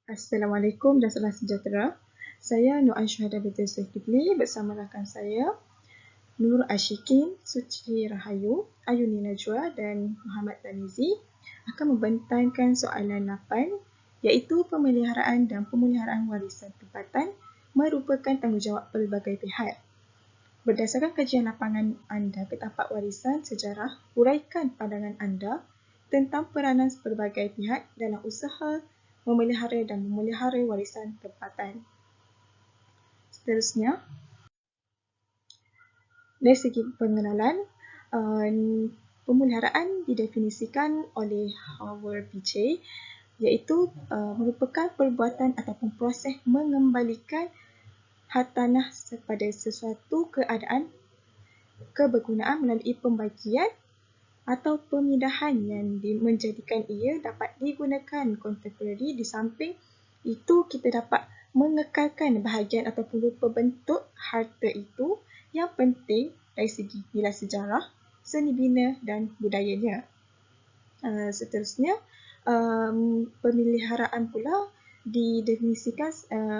Assalamualaikum dan salam sejahtera. Saya Nur Aisyah binti Zulkifli bersama rakan saya Nur Ashikin, Suci Rahayu, Ayuni Najwa dan Muhammad Tanizi akan membentangkan soalan 8 iaitu pemeliharaan dan pemeliharaan warisan tempatan merupakan tanggungjawab pelbagai pihak. Berdasarkan kajian lapangan anda ke tapak warisan sejarah, uraikan pandangan anda tentang peranan pelbagai pihak dalam usaha memelihara dan memelihara warisan tempatan. Seterusnya, dari segi pengenalan, pemeliharaan didefinisikan oleh Howard Beecher iaitu merupakan perbuatan ataupun proses mengembalikan hartanah kepada sesuatu keadaan kebergunaan melalui pembagian atau pemindahan yang menjadikan ia dapat digunakan kontemporari. Di samping itu, kita dapat mengekalkan bahagian ataupun rupa bentuk harta itu yang penting dari segi nilai sejarah, seni bina dan budayanya. Seterusnya, pemeliharaan pula didefinisikan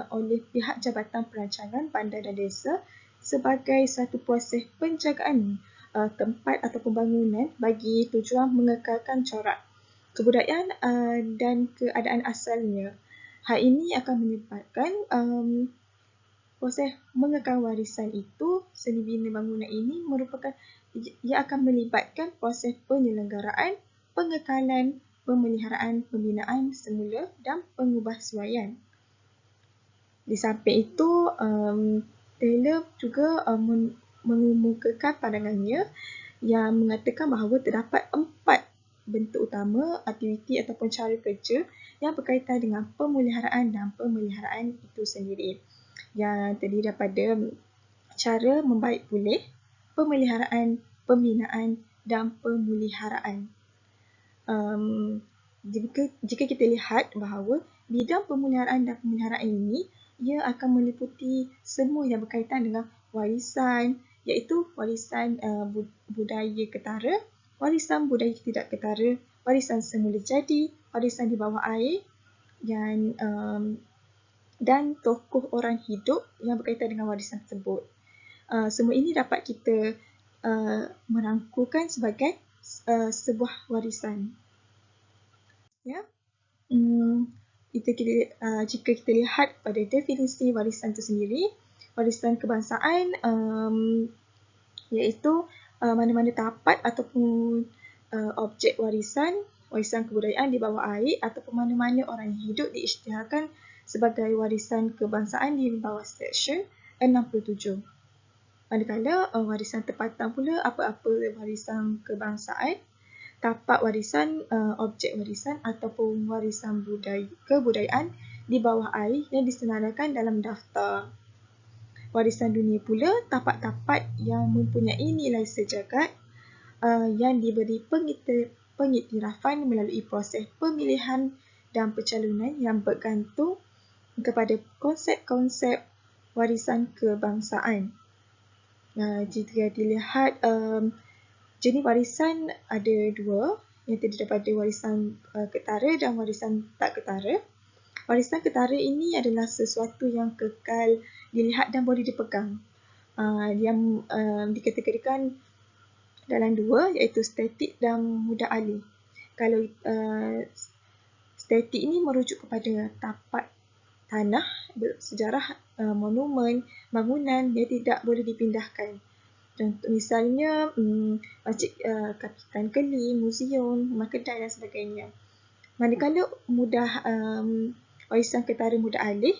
oleh pihak Jabatan Perancangan Bandar dan Desa sebagai satu proses penjagaan tempat ataupun bangunan bagi tujuan mengekalkan corak kebudayaan dan keadaan asalnya. Hal ini akan menyebabkan proses mengekal warisan itu, seni bina bangunan ini ia akan melibatkan proses penyelenggaraan, pengekalan, pemeliharaan, pembinaan semula dan pengubahsuaian. Di samping itu, Taylor juga mengemukakan pandangannya yang mengatakan bahawa terdapat 4 bentuk utama aktiviti ataupun cara kerja yang berkaitan dengan pemeliharaan dan pemeliharaan itu sendiri, yang terdiri daripada cara membaik pulih, pemeliharaan, pembinaan dan pemuliharaan. Jika kita lihat bahawa bidang pemeliharaan dan pemeliharaan ini ia akan meliputi semua yang berkaitan dengan warisan, iaitu warisan budaya ketara, warisan budaya tidak ketara, warisan semula jadi, warisan di bawah air dan tokoh orang hidup yang berkaitan dengan warisan tersebut. Semua ini dapat kita merangkulkan sebagai sebuah warisan. Ya. Jika kita lihat pada definisi warisan itu sendiri, warisan kebangsaan iaitu mana-mana tapat ataupun objek warisan kebudayaan di bawah air ataupun mana-mana orang yang hidup diisytiharkan sebagai warisan kebangsaan di bawah Seksyen 67. Manakala warisan tempatan pula apa-apa warisan kebangsaan, tapak warisan, objek warisan ataupun warisan kebudayaan di bawah air yang disenaraikan dalam daftar. Warisan dunia pula tapak-tapak yang mempunyai nilai sejagat yang diberi pengiktirafan melalui proses pemilihan dan pencalonan yang bergantung kepada konsep-konsep warisan kebangsaan. Jika dilihat jenis warisan ada 2, yang terdiri daripada warisan ketara dan warisan tak ketara. Warisan ketara ini adalah sesuatu yang kekal dilihat dan boleh dipegang, yang dikategorikan dalam 2, iaitu statik dan mudah alih. Kalau statik ini merujuk kepada tapak tanah bersejarah, monumen, bangunan yang tidak boleh dipindahkan. Contoh misalnya Masjid Kapitan Keli, muzium, rumah kedai dan sebagainya. Manakala warisan ketara mudah alih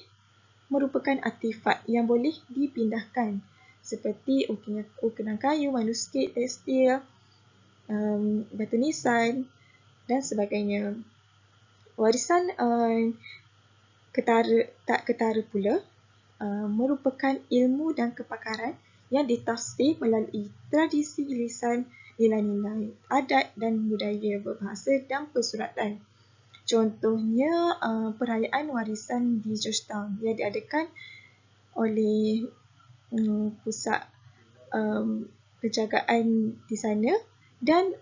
merupakan artifak yang boleh dipindahkan seperti ukiran kayu, manuskrip, tekstil, batu nisan dan sebagainya. Warisan tak ketara pula merupakan ilmu dan kepakaran yang ditafsir melalui tradisi lisan, nilai-nilai adat dan budaya berbahasa dan persuratan. Contohnya perayaan warisan di Georgetown yang diadakan oleh pusat penjagaan di sana, dan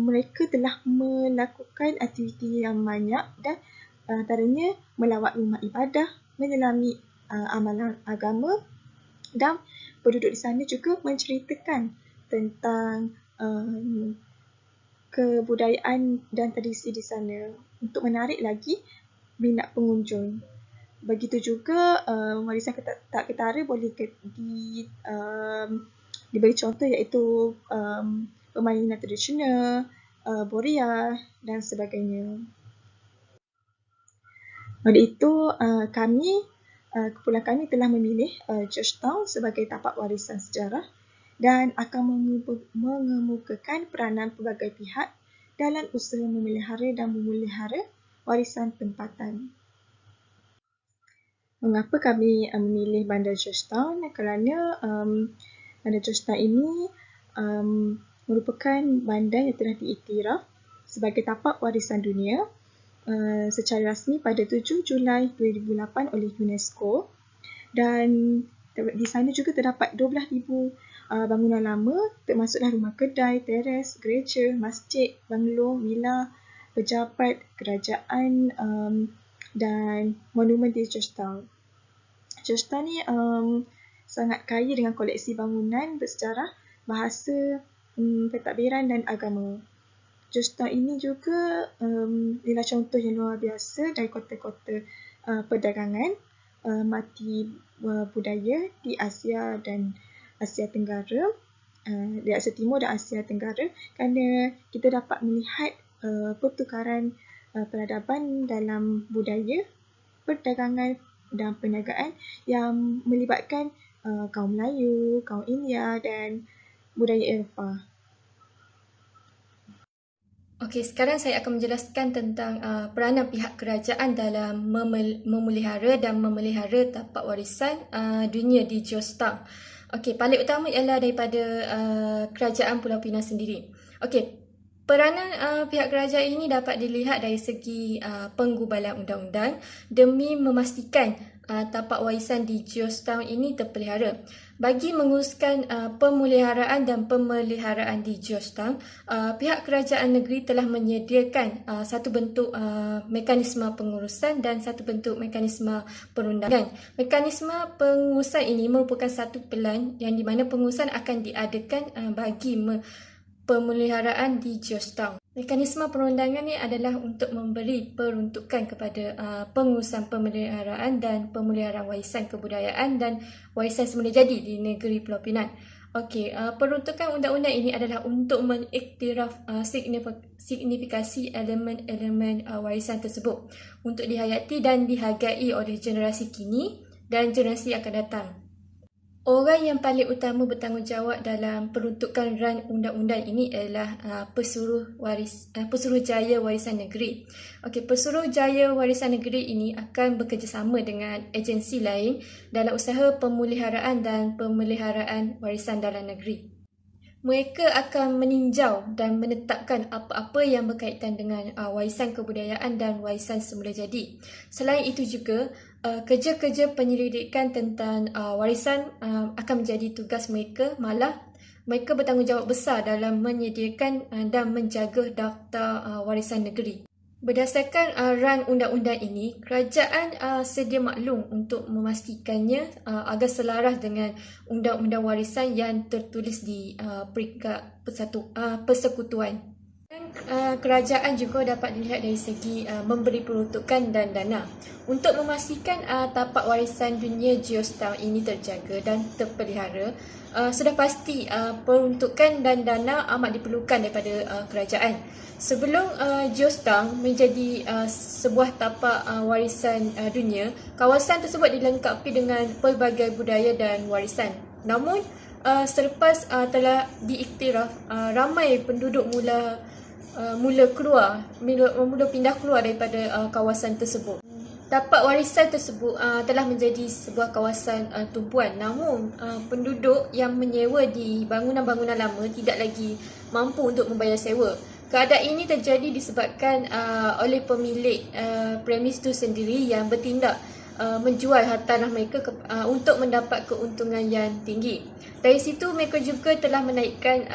mereka telah melakukan aktiviti yang banyak dan Antaranya melawat rumah ibadah, menyelami amalan agama, dan penduduk di sana juga menceritakan tentang kebudayaan dan tradisi di sana untuk menarik lagi minat pengunjung. Begitu juga warisan tak ketara boleh diberi contoh iaitu permainan tradisional, boria dan sebagainya. Oleh itu, kumpulan kami telah memilih Georgetown sebagai tapak warisan sejarah dan akan mengemukakan peranan pelbagai pihak dalam usaha memelihara dan memelihara warisan tempatan. Mengapa kami memilih bandar Georgetown? Kerana bandar Georgetown ini merupakan bandar yang telah diiktiraf sebagai tapak warisan dunia secara rasmi pada 7 Julai 2008 oleh UNESCO, dan di sana juga terdapat 12,000 bangunan lama, termasuklah rumah kedai, teres, gereja, masjid, banglo, villa, pejabat, kerajaan dan monumen di Georgetown. Georgetown ni sangat kaya dengan koleksi bangunan bersejarah, bahasa, pentadbiran dan agama. Georgetown ini juga ialah contoh yang luar biasa dari kota-kota perdagangan mati budaya di Asia dan Asia Tenggara, di Asia Timur dan Asia Tenggara, kerana kita dapat melihat pertukaran peradaban dalam budaya, perdagangan dan perniagaan yang melibatkan kaum Melayu, kaum India dan budaya Eropah. Okey, sekarang saya akan menjelaskan tentang peranan pihak kerajaan dalam memelihara dan memelihara tapak warisan dunia di Georgetown. Okey, paling utama ialah daripada kerajaan Pulau Pinang sendiri. Okey, peranan pihak kerajaan ini dapat dilihat dari segi penggubalan undang-undang demi memastikan tapak warisan di Georgetown ini terpelihara. Bagi menguruskan pemeliharaan dan pemeliharaan di Georgetown, pihak kerajaan negeri telah menyediakan satu bentuk mekanisme pengurusan dan satu bentuk mekanisme perundangan. Mekanisme pengurusan ini merupakan satu pelan yang di mana pengurusan akan diadakan bagi pemeliharaan di Georgetown. Mekanisme perundangan ini adalah untuk memberi peruntukan kepada pengurusan pemeliharaan dan pemeliharaan warisan kebudayaan dan warisan semula jadi di negeri Pulau Pinang. Okey, peruntukan undang-undang ini adalah untuk mengiktiraf signifikasi elemen-elemen warisan tersebut untuk dihayati dan dihargai oleh generasi kini dan generasi akan datang. Orang yang paling utama bertanggungjawab dalam peruntukan ran undang-undang ini adalah Pesuruhjaya Warisan Negeri. Okey, Pesuruhjaya Warisan Negeri ini akan bekerjasama dengan agensi lain dalam usaha pemeliharaan dan pemeliharaan warisan dalam negeri. Mereka akan meninjau dan menetapkan apa-apa yang berkaitan dengan warisan kebudayaan dan warisan semula jadi. Selain itu juga, kerja-kerja penyelidikan tentang warisan akan menjadi tugas mereka. Malah, mereka bertanggungjawab besar dalam menyediakan dan menjaga daftar warisan negeri. Berdasarkan ran undang-undang ini, kerajaan sedia maklum untuk memastikannya agar selaras dengan undang-undang warisan yang tertulis di peringkat persekutuan. Kerajaan juga dapat dilihat dari segi memberi peruntukan dan dana. Untuk memastikan tapak warisan dunia Georgetown ini terjaga dan terpelihara, sudah pasti peruntukan dan dana amat diperlukan daripada kerajaan. Sebelum Georgetown menjadi sebuah tapak warisan dunia, kawasan tersebut dilengkapi dengan pelbagai budaya dan warisan. Namun, selepas telah diiktiraf, ramai penduduk mula pindah keluar daripada kawasan tersebut. Tapak warisan tersebut telah menjadi sebuah kawasan tumpuan. Namun, penduduk yang menyewa di bangunan-bangunan lama tidak lagi mampu untuk membayar sewa. Keadaan ini terjadi disebabkan oleh pemilik premis itu sendiri yang bertindak menjual hartanah mereka untuk mendapat keuntungan yang tinggi. Dari situ mereka juga telah menaikkan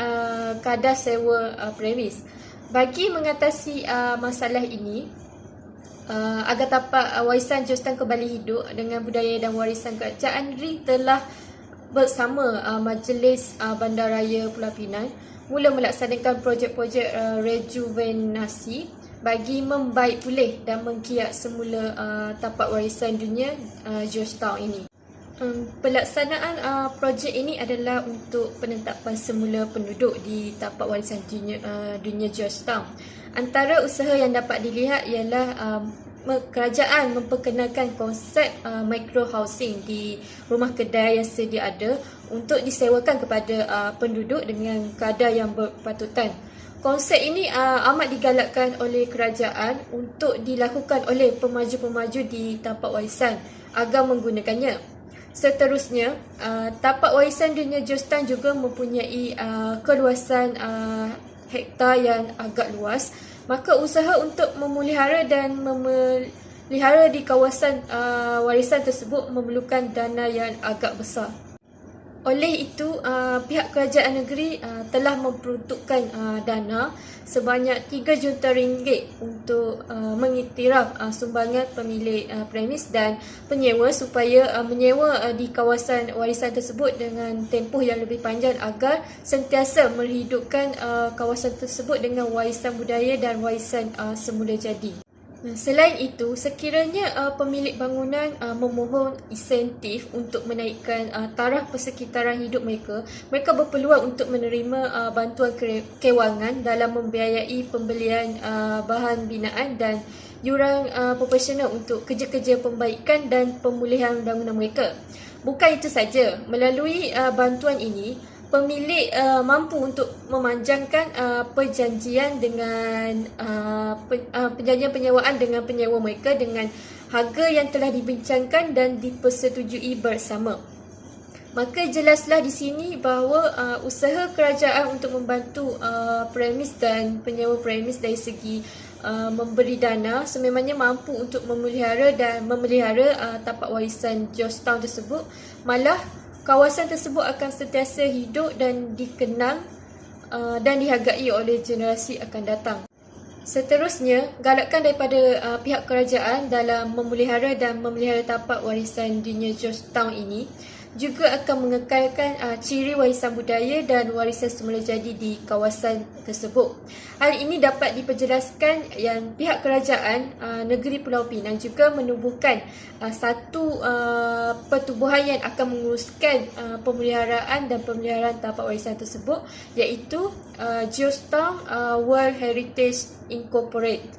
kadar sewa premis. Bagi mengatasi masalah ini, Agar tapak warisan Georgetown kembali hidup dengan budaya dan warisan kerajaan negeri telah bersama Majlis Bandaraya Pulau Pinang mula melaksanakan projek-projek rejuvenasi bagi membaik pulih dan mengkiat semula tapak warisan dunia Georgetown ini. Pelaksanaan projek ini adalah untuk penentapan semula penduduk di tapak warisan dunia Georgetown. Antara usaha yang dapat dilihat ialah kerajaan memperkenalkan konsep micro housing di rumah kedai yang sedia ada untuk disewakan kepada penduduk dengan kadar yang berpatutan. Konsep ini amat digalakkan oleh kerajaan untuk dilakukan oleh pemaju-pemaju di tapak warisan agar menggunakannya. Seterusnya, tapak warisan dunia Georgetown juga mempunyai keluasan hektar yang agak luas. Maka usaha untuk memelihara dan memelihara di kawasan warisan tersebut memerlukan dana yang agak besar. Oleh itu, pihak kerajaan negeri telah memperuntukkan dana sebanyak 3 juta ringgit untuk mengiktiraf sumbangan pemilik premis dan penyewa supaya menyewa di kawasan warisan tersebut dengan tempoh yang lebih panjang agar sentiasa menghidupkan kawasan tersebut dengan warisan budaya dan warisan semula jadi. Selain itu, sekiranya pemilik bangunan memohon insentif untuk menaikkan taraf persekitaran hidup mereka, mereka berpeluang untuk menerima bantuan kewangan dalam membiayai pembelian bahan binaan dan yuran profesional untuk kerja-kerja pembaikan dan pemulihan bangunan mereka. Bukan itu saja, melalui bantuan ini, pemilik mampu untuk memanjangkan perjanjian dengan perjanjian penyewaan dengan penyewa mereka dengan harga yang telah dibincangkan dan dipersetujui bersama. Maka jelaslah di sini bahawa usaha kerajaan untuk membantu premis dan penyewa premis dari segi memberi dana sememangnya mampu untuk memelihara tapak warisan Georgetown tersebut. Malah kawasan tersebut akan sentiasa hidup dan dikenang dan dihargai oleh generasi akan datang. Seterusnya, galakan daripada pihak kerajaan dalam memelihara dan memelihara tapak warisan dunia Georgetown ini juga akan mengekalkan ciri warisan budaya dan warisan semula jadi di kawasan tersebut. Hal ini dapat diperjelaskan yang pihak kerajaan negeri Pulau Pinang juga menubuhkan satu pertubuhan yang akan menguruskan pemeliharaan dan pemeliharaan tapak warisan tersebut, iaitu Georgetown World Heritage Incorporated.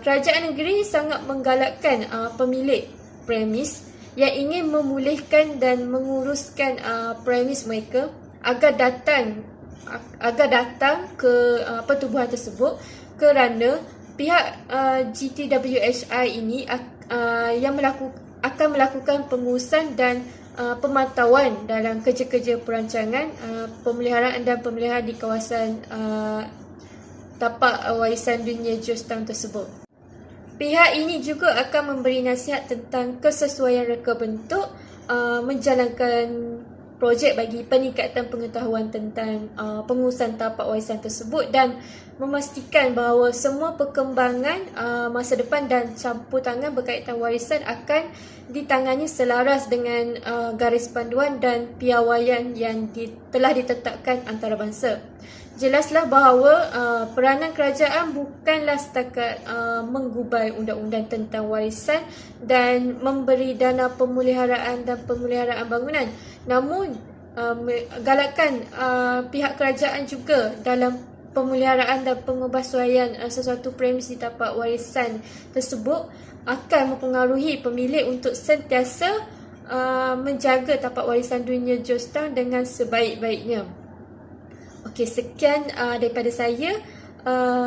Kerajaan negeri sangat menggalakkan pemilik premis yang ingin memulihkan dan menguruskan premis mereka agar datang ke pertubuhan tersebut kerana pihak GTWHI ini akan melakukan pengurusan dan pemantauan dalam kerja-kerja perancangan pemeliharaan dan pemeliharaan di kawasan tapak warisan dunia Georgetown tersebut. Pihak ini juga akan memberi nasihat tentang kesesuaian reka bentuk menjalankan projek bagi peningkatan pengetahuan tentang pengurusan tapak warisan tersebut dan memastikan bahawa semua perkembangan masa depan dan campur tangan berkaitan warisan akan ditangani selaras dengan garis panduan dan piawaian yang telah ditetapkan antarabangsa. Jelaslah bahawa peranan kerajaan bukanlah setakat menggubai undang-undang tentang warisan dan memberi dana pemeliharaan dan pemeliharaan bangunan, namun galakkan pihak kerajaan juga dalam pemeliharaan dan pengubahsuaian sesuatu premis di tapak warisan tersebut akan mempengaruhi pemilik untuk sentiasa menjaga tapak warisan dunia Georgetown dengan sebaik-baiknya. Okey, sekian daripada saya.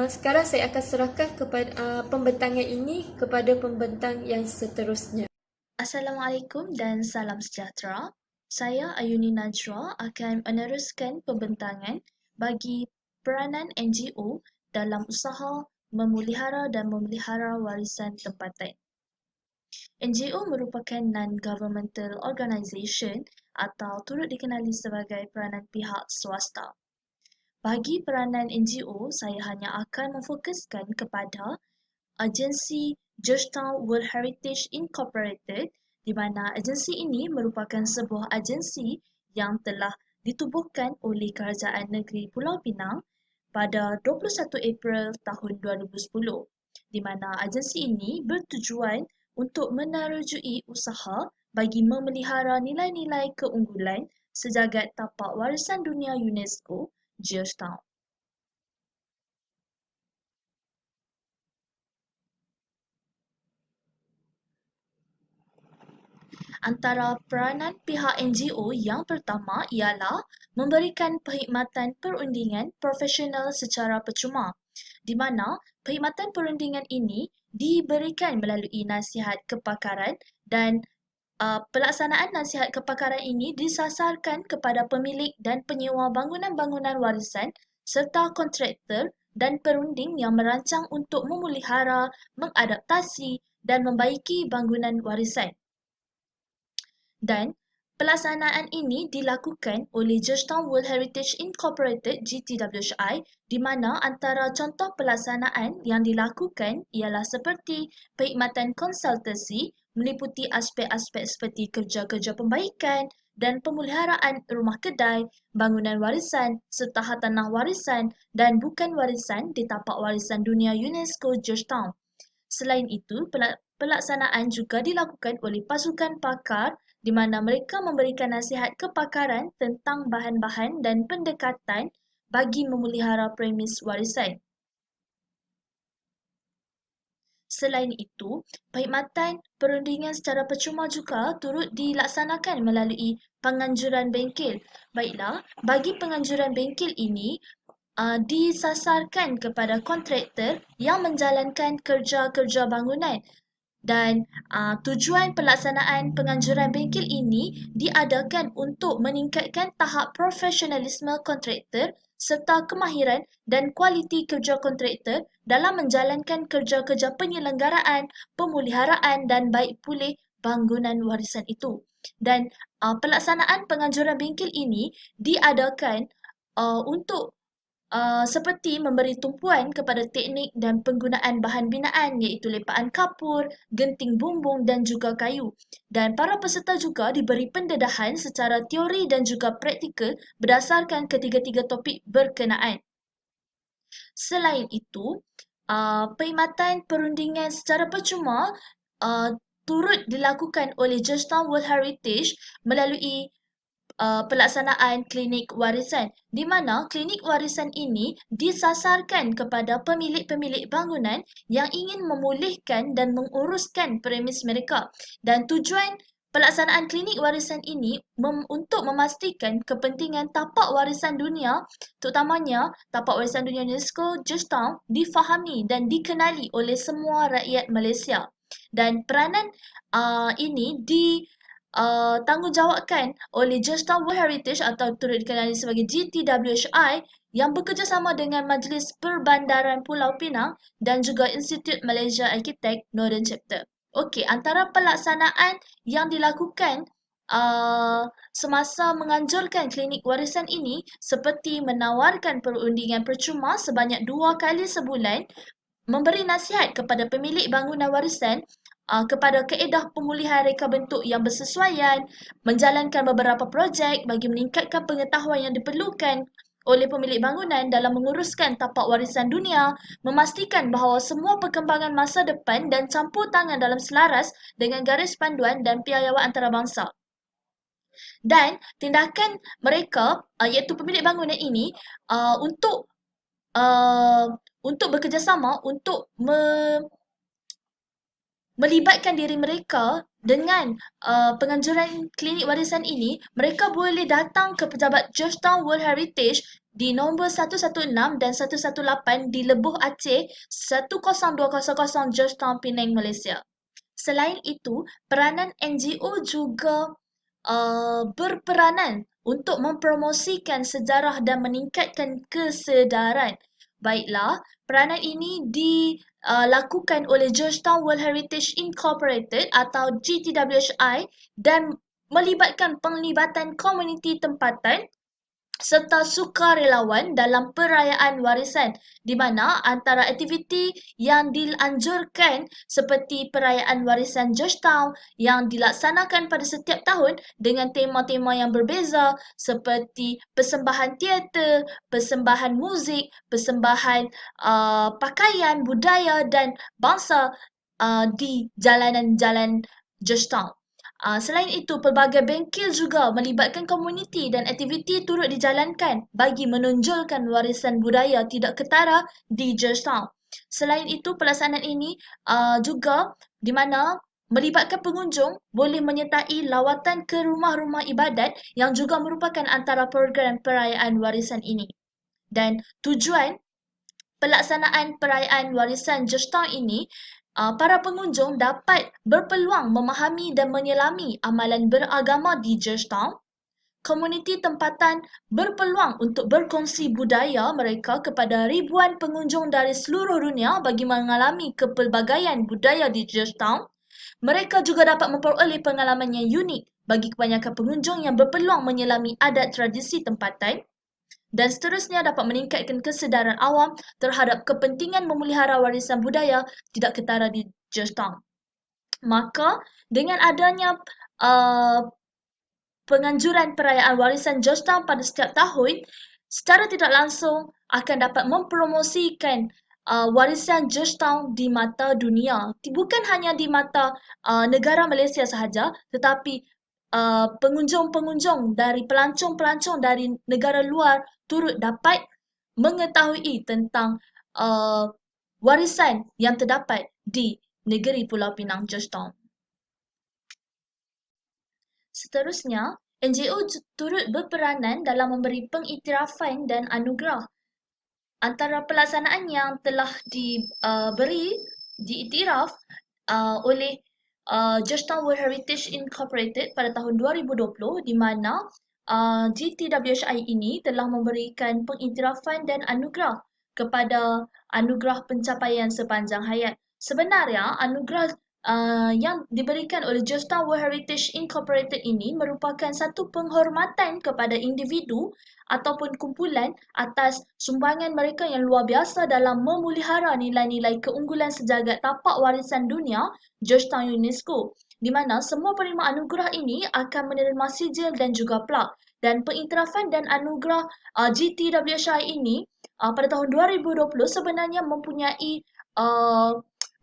Sekarang saya akan serahkan kepada pembentangan ini kepada pembentang yang seterusnya. Assalamualaikum dan salam sejahtera. Saya Ayuni Najwa akan meneruskan pembentangan bagi peranan NGO dalam usaha memelihara dan memelihara warisan tempatan. NGO merupakan non-governmental organisation atau turut dikenali sebagai peranan pihak swasta. Bagi peranan NGO, saya hanya akan memfokuskan kepada agensi Georgetown World Heritage Incorporated, di mana agensi ini merupakan sebuah agensi yang telah ditubuhkan oleh Kerajaan Negeri Pulau Pinang pada 21 April tahun 2010, di mana agensi ini bertujuan untuk menerujui usaha bagi memelihara nilai-nilai keunggulan sejagat tapak warisan dunia UNESCO, Georgetown. Antara peranan pihak NGO yang pertama ialah memberikan perkhidmatan perundingan profesional secara percuma, di mana perkhidmatan perundingan ini diberikan melalui nasihat kepakaran dan pelaksanaan nasihat kepakaran ini disasarkan kepada pemilik dan penyewa bangunan-bangunan warisan serta kontraktor dan perunding yang merancang untuk memelihara, mengadaptasi dan membaiki bangunan warisan. Dan pelaksanaan ini dilakukan oleh Georgetown World Heritage Incorporated (GTWHI), di mana antara contoh pelaksanaan yang dilakukan ialah seperti perkhidmatan konsultasi meliputi aspek-aspek seperti kerja-kerja pembaikan dan pemeliharaan rumah kedai, bangunan warisan serta hartanah warisan dan bukan warisan di tapak warisan dunia UNESCO Georgetown. Selain itu, pelaksanaan juga dilakukan oleh pasukan pakar di mana mereka memberikan nasihat kepakaran tentang bahan-bahan dan pendekatan bagi memelihara premis warisan. Selain itu, perkhidmatan perundingan secara percuma juga turut dilaksanakan melalui penganjuran bengkel. Baiklah, bagi penganjuran bengkel ini disasarkan kepada kontraktor yang menjalankan kerja-kerja bangunan. Dan tujuan pelaksanaan penganjuran bengkel ini diadakan untuk meningkatkan tahap profesionalisme kontraktor serta kemahiran dan kualiti kerja kontraktor dalam menjalankan kerja-kerja penyelenggaraan, pemeliharaan dan baik pulih bangunan warisan itu. Dan pelaksanaan penganjuran bengkel ini diadakan untuk seperti memberi tumpuan kepada teknik dan penggunaan bahan binaan iaitu lepaan kapur, genting bumbung dan juga kayu. Dan para peserta juga diberi pendedahan secara teori dan juga praktikal berdasarkan ketiga-tiga topik berkenaan. Selain itu, perkhidmatan perundingan secara percuma turut dilakukan oleh Georgetown World Heritage melalui pelaksanaan klinik warisan, di mana klinik warisan ini disasarkan kepada pemilik-pemilik bangunan yang ingin memulihkan dan menguruskan premis mereka. Dan tujuan pelaksanaan klinik warisan ini untuk memastikan kepentingan tapak warisan dunia, terutamanya tapak warisan dunia UNESCO Georgetown, difahami dan dikenali oleh semua rakyat Malaysia. Dan peranan ini tanggungjawabkan oleh Georgetown World Heritage atau turut dikenali sebagai GTWHI yang bekerjasama dengan Majlis Perbandaran Pulau Pinang dan juga Institut Malaysia Architect Northern Chapter. Okey, antara pelaksanaan yang dilakukan semasa menganjurkan klinik warisan ini seperti menawarkan perundingan percuma sebanyak 2 kali sebulan, memberi nasihat kepada pemilik bangunan warisan kepada kaedah pemulihan reka bentuk yang bersesuaian, menjalankan beberapa projek bagi meningkatkan pengetahuan yang diperlukan oleh pemilik bangunan dalam menguruskan tapak warisan dunia, memastikan bahawa semua perkembangan masa depan dan campur tangan dalam selaras dengan garis panduan dan piawaian antarabangsa. Dan tindakan mereka iaitu pemilik bangunan ini untuk bekerjasama untuk melibatkan diri mereka dengan penganjuran klinik warisan ini, mereka boleh datang ke pejabat Georgetown World Heritage di nombor 116 dan 118 di Lebuh Aceh 10200 Georgetown, Penang, Malaysia. Selain itu, peranan NGO juga berperanan untuk mempromosikan sejarah dan meningkatkan kesedaran. Baiklah, peranan ini dilakukan oleh Georgetown World Heritage Incorporated atau GTWHI dan melibatkan penglibatan komuniti tempatan serta sukarelawan dalam perayaan warisan, di mana antara aktiviti yang dianjurkan seperti perayaan warisan Georgetown yang dilaksanakan pada setiap tahun dengan tema-tema yang berbeza seperti persembahan teater, persembahan muzik, persembahan pakaian, budaya dan bangsa di jalanan-jalan Georgetown. Selain itu, pelbagai bengkel juga melibatkan komuniti dan aktiviti turut dijalankan bagi menonjolkan warisan budaya tidak ketara di Georgetown. Selain itu, pelaksanaan ini juga di mana melibatkan pengunjung boleh menyertai lawatan ke rumah-rumah ibadat yang juga merupakan antara program perayaan warisan ini. Dan tujuan pelaksanaan perayaan warisan Georgetown ini, para pengunjung dapat berpeluang memahami dan menyelami amalan beragama di Georgetown. Komuniti tempatan berpeluang untuk berkongsi budaya mereka kepada ribuan pengunjung dari seluruh dunia bagi mengalami kepelbagaian budaya di Georgetown. Mereka juga dapat memperoleh pengalaman yang unik bagi kebanyakan pengunjung yang berpeluang menyelami adat tradisi tempatan. Dan seterusnya dapat meningkatkan kesedaran awam terhadap kepentingan memelihara warisan budaya tidak ketara di Georgetown. Maka dengan adanya penganjuran perayaan warisan Georgetown pada setiap tahun, secara tidak langsung akan dapat mempromosikan warisan Georgetown di mata dunia. Bukan hanya di mata negara Malaysia sahaja, tetapi pengunjung-pengunjung dari pelancong-pelancong dari negara luar turut dapat mengetahui tentang warisan yang terdapat di negeri Pulau Pinang, Georgetown. Seterusnya, NGO turut berperanan dalam memberi pengiktirafan dan anugerah. Antara pelaksanaan yang telah diiktiraf oleh Georgetown World Heritage Incorporated pada tahun 2020, di mana GTWHI ini telah memberikan pengiktirafan dan anugerah kepada anugerah pencapaian sepanjang hayat. Sebenarnya, anugerah yang diberikan oleh Georgetown World Heritage Incorporated ini merupakan satu penghormatan kepada individu ataupun kumpulan atas sumbangan mereka yang luar biasa dalam memelihara nilai-nilai keunggulan sejagat tapak warisan dunia Georgetown UNESCO, di mana semua penerima anugerah ini akan menerima sijil dan juga plak. Dan pengiktirafan dan anugerah GTWHI ini pada tahun 2020 sebenarnya mempunyai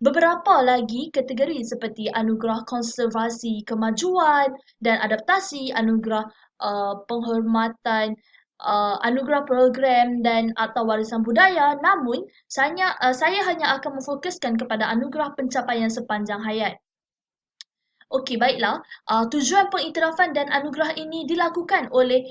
beberapa lagi kategori seperti anugerah konservasi kemajuan dan adaptasi, anugerah penghormatan, anugerah program dan atau warisan budaya. Namun, saya hanya akan memfokuskan kepada anugerah pencapaian sepanjang hayat. Okey, baiklah. Tujuan pengiktirafan dan anugerah ini dilakukan oleh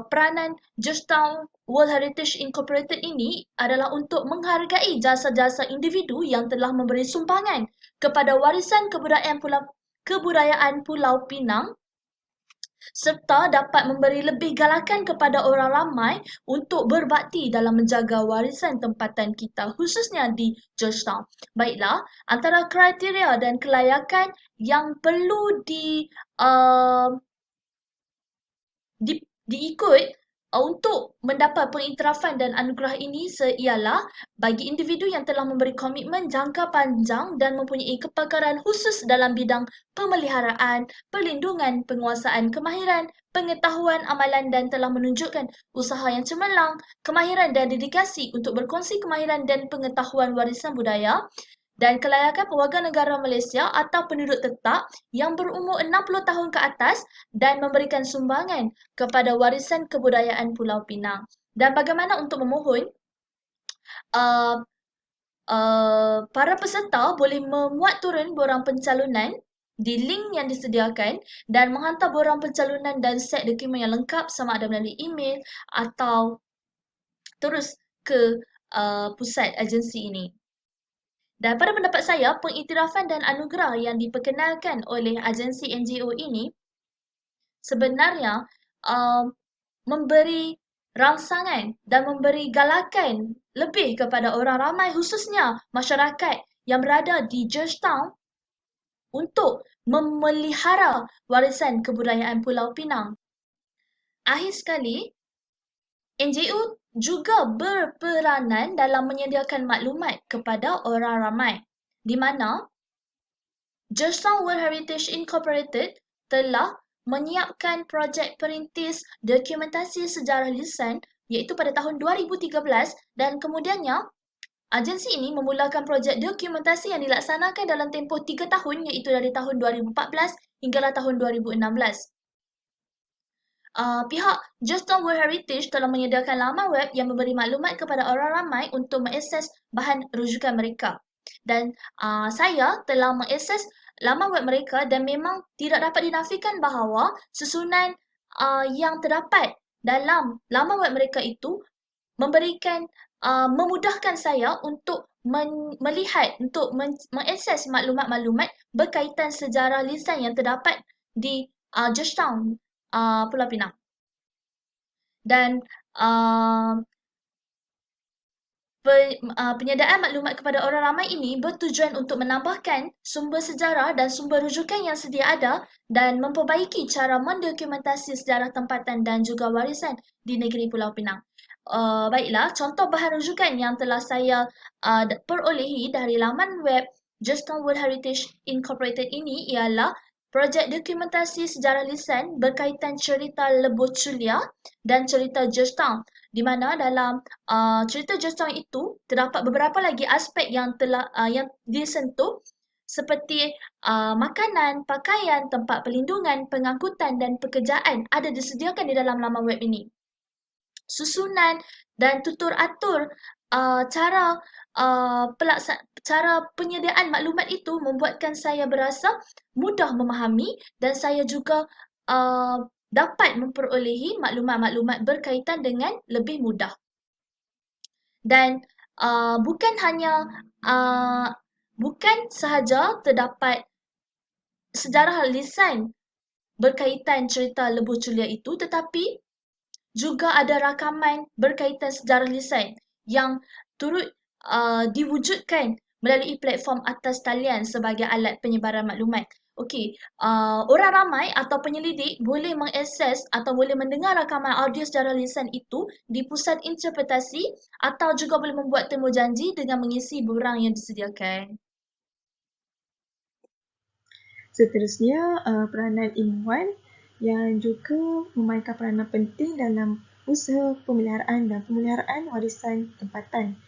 peranan Georgetown World Heritage Incorporated ini adalah untuk menghargai jasa-jasa individu yang telah memberi sumbangan kepada warisan kebudayaan Pulau Pinang, serta dapat memberi lebih galakan kepada orang ramai untuk berbakti dalam menjaga warisan tempatan kita, khususnya di Georgetown. Baiklah, antara kriteria dan kelayakan yang perlu diikut untuk mendapat pengiktirafan dan anugerah ini ialah bagi individu yang telah memberi komitmen jangka panjang dan mempunyai kepakaran khusus dalam bidang pemeliharaan, perlindungan, penguasaan kemahiran, pengetahuan amalan dan telah menunjukkan usaha yang cemerlang, kemahiran dan dedikasi untuk berkongsi kemahiran dan pengetahuan warisan budaya, dan kelayakan warga negara Malaysia atau penduduk tetap yang berumur 60 tahun ke atas dan memberikan sumbangan kepada warisan kebudayaan Pulau Pinang. Dan bagaimana untuk memohon? Para peserta boleh memuat turun borang pencalonan di link yang disediakan dan menghantar borang pencalonan dan set dokumen yang lengkap sama ada melalui email atau terus ke pusat agensi ini. Dan pada pendapat saya, pengiktirafan dan anugerah yang diperkenalkan oleh agensi NGO ini sebenarnya memberi rangsangan dan memberi galakan lebih kepada orang ramai, khususnya masyarakat yang berada di Georgetown untuk memelihara warisan kebudayaan Pulau Pinang. Akhir sekali, NGO juga berperanan dalam menyediakan maklumat kepada orang ramai, di mana Georgetown World Heritage Incorporated telah menyiapkan projek perintis dokumentasi sejarah lisan iaitu pada tahun 2013 dan kemudiannya agensi ini memulakan projek dokumentasi yang dilaksanakan dalam tempoh 3 tahun iaitu dari tahun 2014 hinggalah tahun 2016. Pihak Georgetown World Heritage telah menyediakan laman web yang memberi maklumat kepada orang ramai untuk mengakses bahan rujukan mereka. Dan saya telah mengakses laman web mereka dan memang tidak dapat dinafikan bahawa susunan yang terdapat dalam laman web mereka itu memberikan memudahkan saya untuk melihat, untuk mengakses maklumat-maklumat berkaitan sejarah lisan yang terdapat di Georgetown, Pulau Pinang. Dan penyediaan maklumat kepada orang ramai ini bertujuan untuk menambahkan sumber sejarah dan sumber rujukan yang sedia ada dan memperbaiki cara mendokumentasi sejarah tempatan dan juga warisan di negeri Pulau Pinang. Baiklah, contoh bahan rujukan yang telah saya perolehi dari laman web Georgetown World Heritage Incorporated ini ialah projek dokumentasi sejarah lisan berkaitan cerita Lebuh Culia dan cerita Georgetown, di mana dalam cerita Georgetown itu terdapat beberapa lagi aspek yang telah yang disentuh seperti makanan, pakaian, tempat perlindungan, pengangkutan dan pekerjaan ada disediakan di dalam laman web ini. Susunan dan tutur atur cara penyediaan maklumat itu membuatkan saya berasa mudah memahami dan saya juga dapat memperolehi maklumat-maklumat berkaitan dengan lebih mudah. Dan bukan sahaja terdapat sejarah lisan berkaitan cerita Lebuh Culia itu, tetapi juga ada rakaman berkaitan sejarah lisan yang turut diwujudkan melalui platform atas talian sebagai alat penyebaran maklumat. Okey, orang ramai atau penyelidik boleh mengakses atau boleh mendengar rakaman audio sejarah lisan itu di pusat interpretasi atau juga boleh membuat temujanji dengan mengisi borang yang disediakan. Seterusnya, peranan ilmuwan yang juga memainkan peranan penting dalam usaha pemeliharaan dan pemeliharaan warisan tempatan,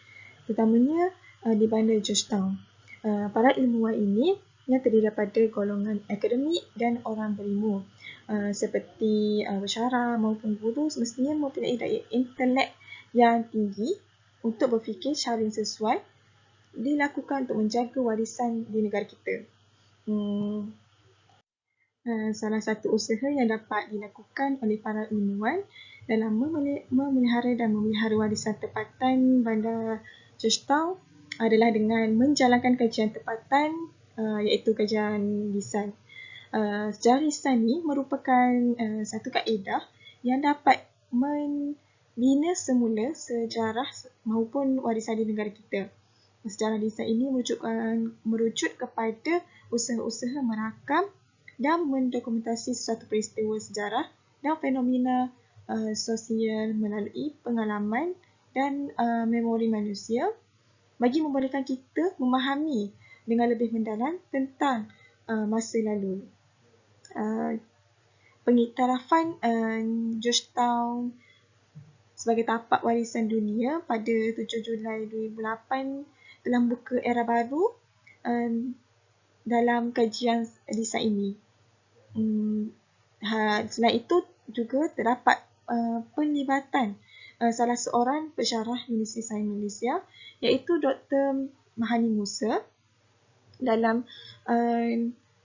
terutamanya di bandar Georgetown. Para ilmuwan ini yang terdiri daripada golongan akademik dan orang berilmu, seperti pensyarah maupun guru semestinya mempunyai daya intelek yang tinggi untuk berfikir secara yang sesuai dilakukan untuk menjaga warisan di negara kita. Salah satu usaha yang dapat dilakukan oleh para ilmuwan dalam memelihara dan memelihara warisan tempatan bandar Georgetown adalah dengan menjalankan kajian tempatan, iaitu kajian lisan. Sejarah lisan ni merupakan satu kaedah yang dapat membina semula sejarah maupun warisan di negara kita. Sejarah lisan ini merujuk kepada usaha-usaha merakam dan mendokumentasi sesuatu peristiwa sejarah dan fenomena sosial melalui pengalaman dan memori manusia bagi membolehkan kita memahami dengan lebih mendalam tentang masa lalu. Pengiktirafan Georgetown sebagai tapak warisan dunia pada 7 Julai 2008 telah membuka era baru dalam kajian lisan ini. Selain itu juga terdapat penlibatan salah seorang pensyarah Universiti Sains Malaysia iaitu Dr. Mahani Musa dalam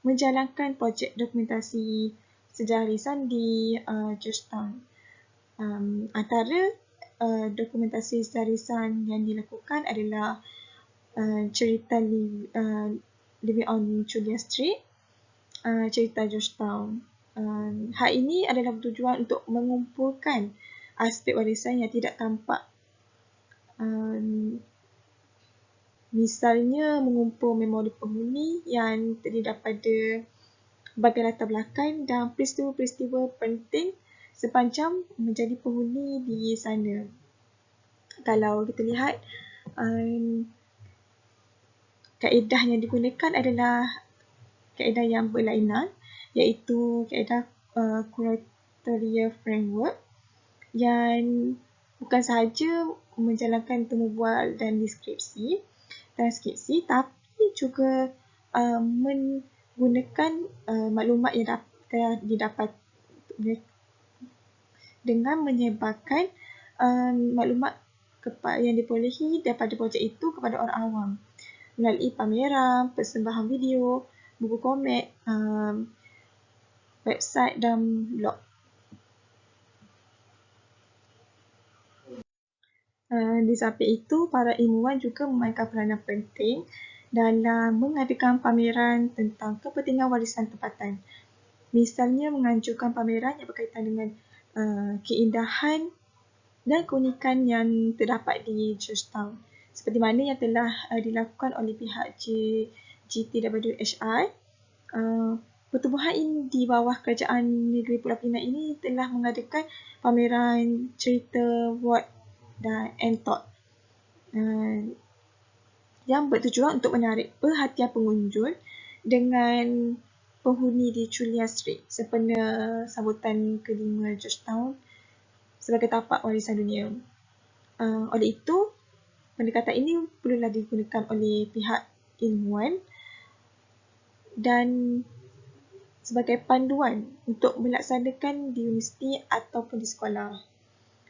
menjalankan projek dokumentasi sejarah lisan di Georgetown. Antara dokumentasi sejarah lisan yang dilakukan adalah cerita Living on Julia Street, cerita Georgetown. Hal ini adalah bertujuan untuk mengumpulkan aspek warisan yang tidak tampak. Misalnya mengumpul memori penghuni yang terdiri daripada berbagai latar belakang dan peristiwa-peristiwa penting sepanjang menjadi penghuni di sana. Kalau kita lihat, kaedah yang digunakan adalah kaedah yang berlainan, iaitu kaedah Criteria Framework yang bukan sahaja menjalankan temu bual dan transkripsi, tapi juga menggunakan maklumat yang telah didapat dengan menyebarkan maklumat yang diperolehi daripada projek itu kepada orang awam melalui pameran, persembahan video, buku komik, website dan blog. Di samping itu, para ilmuwan juga memainkan peranan penting dalam mengadakan pameran tentang kepentingan warisan tempatan. Misalnya menganjurkan pameran yang berkaitan dengan keindahan dan keunikan yang terdapat di Georgetown, seperti mana yang telah dilakukan oleh pihak GTWHI. Pertubuhan di bawah Kerajaan Negeri Pulau Pinang ini telah mengadakan pameran cerita Watt dan Antot yang bertujuan untuk menarik perhatian pengunjung dengan penghuni di Chulia Street sempena sambutan ke-5 Georgetown sebagai tapak warisan dunia. Oleh itu, pendekatan ini perlulah digunakan oleh pihak ilmuwan dan sebagai panduan untuk melaksanakan di universiti ataupun di sekolah.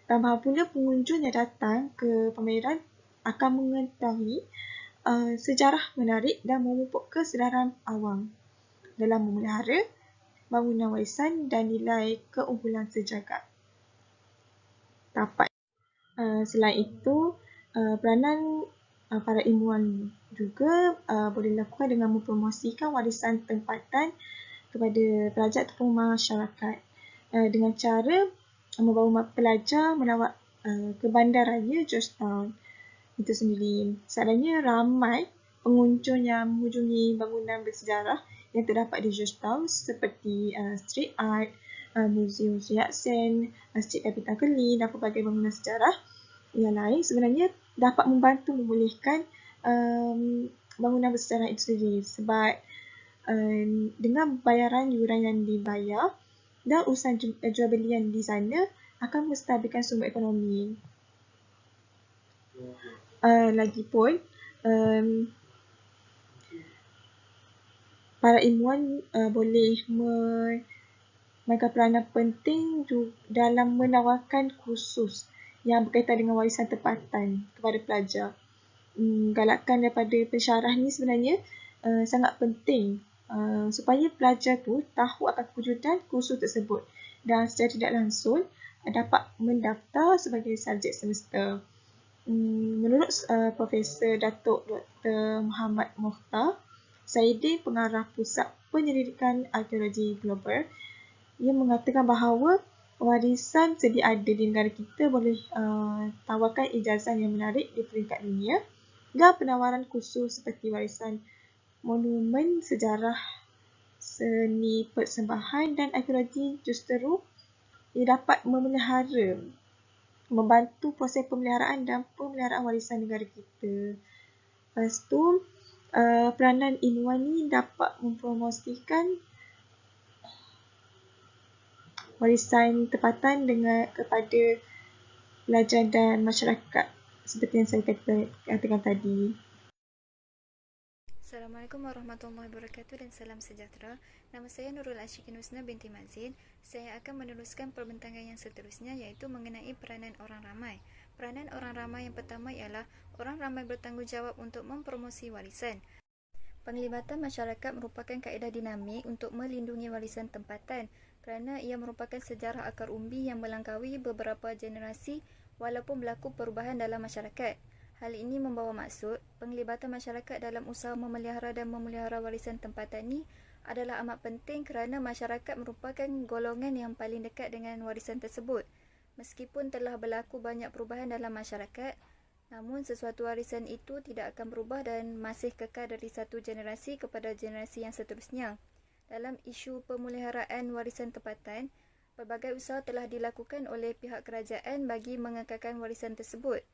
Tambahan pula, pengunjung yang datang ke pameran akan mengetahui sejarah menarik dan memupuk kesedaran awam dalam memelihara bangunan warisan dan nilai keunggulan sejagat tapat. Selain itu, peranan para ilmuwan juga boleh dilakukan dengan mempromosikan warisan tempatan kepada pelajar ataupun masyarakat dengan cara membawa pelajar melawat ke bandaraya Georgetown itu sendiri. Sebenarnya ramai pengunjung yang mengunjungi bangunan bersejarah yang terdapat di Georgetown seperti street art, Museum Sun Yat-sen, Masjid Kapitan Kelly dan pelbagai bangunan sejarah yang lain sebenarnya dapat membantu memulihkan bangunan bersejarah itu sendiri sebab dengan bayaran yuran yang dibayar dan urusan jual belian di sana akan menstabilkan sumber ekonomi. Lagipun, para ilmuwan boleh memainkan peranan penting dalam menawarkan kursus yang berkaitan dengan warisan tempatan kepada pelajar. Galakan daripada pensyarah ni sebenarnya sangat penting supaya pelajar tu tahu akan kewujudan kursus tersebut dan secara tidak langsung dapat mendaftar sebagai subjek semester. Menurut Profesor Datuk Dr. Muhammad Mokhtar Saidi, pengarah Pusat Penyelidikan Arkeologi Global, ia mengatakan bahawa warisan sedia ada di negara kita boleh tawarkan ijazah yang menarik di peringkat dunia dan penawaran kursus seperti warisan monumen sejarah, seni persembahan dan arkeologi justeru ia dapat membantu proses pemeliharaan dan pemeliharaan warisan negara kita. Lepas tu, peranan ilmuwan ni dapat mempromosikan warisan tempatan kepada pelajar dan masyarakat seperti yang saya katakan tadi. Assalamualaikum warahmatullahi wabarakatuh dan salam sejahtera. Nama saya Nurul Ashikin Husna binti Mazin. Saya akan meneruskan perbincangan yang seterusnya iaitu mengenai peranan orang ramai. Peranan orang ramai yang pertama ialah orang ramai bertanggungjawab untuk mempromosi warisan. Penglibatan masyarakat merupakan kaedah dinamik untuk melindungi warisan tempatan kerana ia merupakan sejarah akar umbi yang melangkaui beberapa generasi walaupun berlaku perubahan dalam masyarakat. Hal ini membawa maksud penglibatan masyarakat dalam usaha memelihara dan memelihara warisan tempatan ini adalah amat penting kerana masyarakat merupakan golongan yang paling dekat dengan warisan tersebut. Meskipun telah berlaku banyak perubahan dalam masyarakat, namun sesuatu warisan itu tidak akan berubah dan masih kekal dari satu generasi kepada generasi yang seterusnya. Dalam isu pemeliharaan warisan tempatan, Pelbagai usaha telah dilakukan oleh pihak kerajaan bagi mengekalkan warisan tersebut.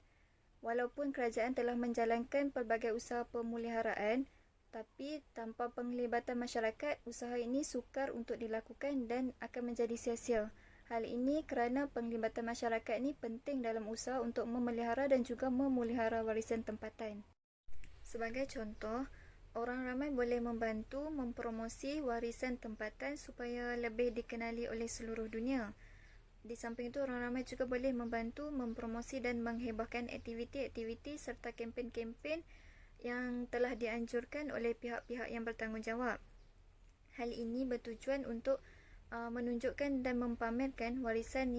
Walaupun kerajaan telah menjalankan pelbagai usaha pemeliharaan, tapi tanpa penglibatan masyarakat, usaha ini sukar untuk dilakukan dan akan menjadi sia-sia. Hal ini kerana penglibatan masyarakat ini penting dalam usaha untuk memelihara dan juga memelihara warisan tempatan. Sebagai contoh, orang ramai boleh membantu mempromosi warisan tempatan supaya lebih dikenali oleh seluruh dunia. Di samping itu, orang ramai juga boleh membantu mempromosi dan menghebahkan aktiviti-aktiviti serta kempen-kempen yang telah dianjurkan oleh pihak-pihak yang bertanggungjawab. Hal ini bertujuan untuk menunjukkan dan mempamerkan warisan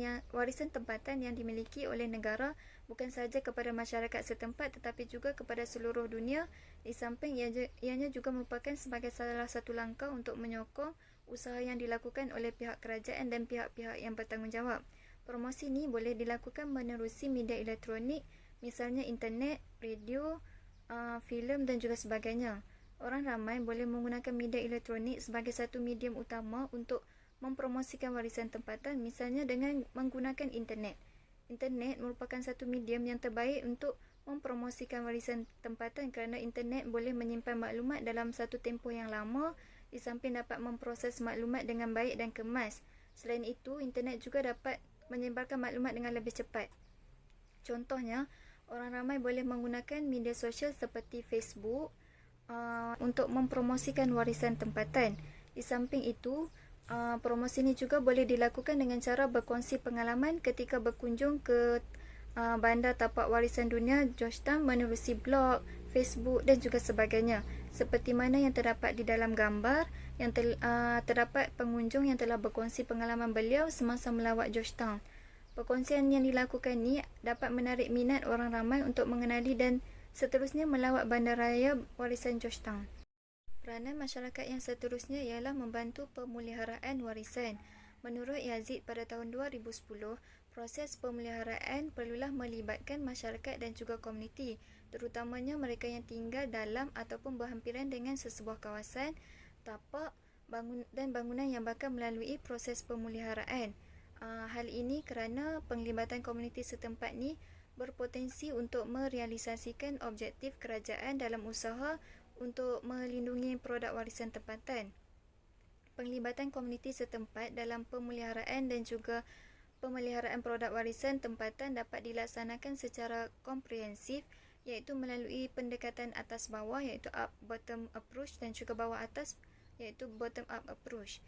tempatan yang dimiliki oleh negara bukan sahaja kepada masyarakat setempat tetapi juga kepada seluruh dunia. Di samping ianya juga merupakan sebagai salah satu langkah untuk menyokong usaha yang dilakukan oleh pihak kerajaan dan pihak-pihak yang bertanggungjawab. Promosi ini boleh dilakukan menerusi media elektronik, misalnya internet, radio, filem dan juga sebagainya. Orang ramai boleh menggunakan media elektronik sebagai satu medium utama untuk mempromosikan warisan tempatan, misalnya dengan menggunakan internet. Internet merupakan satu medium yang terbaik untuk mempromosikan warisan tempatan kerana internet boleh menyimpan maklumat dalam satu tempoh yang lama, di samping dapat memproses maklumat dengan baik dan kemas. Selain itu, internet juga dapat menyebarkan maklumat dengan lebih cepat. Contohnya, orang ramai boleh menggunakan media sosial seperti Facebook untuk mempromosikan warisan tempatan. Di samping itu, promosi ini juga boleh dilakukan dengan cara berkongsi pengalaman ketika berkunjung ke bandar tapak warisan dunia Georgetown menerusi blog, Facebook dan juga sebagainya. Seperti mana yang terdapat di dalam gambar, yang terdapat pengunjung yang telah berkongsi pengalaman beliau semasa melawat Georgetown. Perkongsian yang dilakukan ini dapat menarik minat orang ramai untuk mengenali dan seterusnya melawat bandaraya warisan Georgetown. Peranan masyarakat yang seterusnya ialah membantu pemeliharaan warisan. Menurut Yazid pada tahun 2010, proses pemeliharaan perlulah melibatkan masyarakat dan juga komuniti, terutamanya mereka yang tinggal dalam ataupun berhampiran dengan sesebuah kawasan, tapak dan bangunan yang bakal melalui proses pemeliharaan. Hal ini kerana penglibatan komuniti setempat ni berpotensi untuk merealisasikan objektif kerajaan dalam usaha untuk melindungi produk warisan tempatan. Penglibatan komuniti setempat dalam pemeliharaan dan juga pemeliharaan produk warisan tempatan dapat dilaksanakan secara komprehensif, iaitu melalui pendekatan atas bawah iaitu up-bottom approach dan juga bawah atas iaitu bottom-up approach.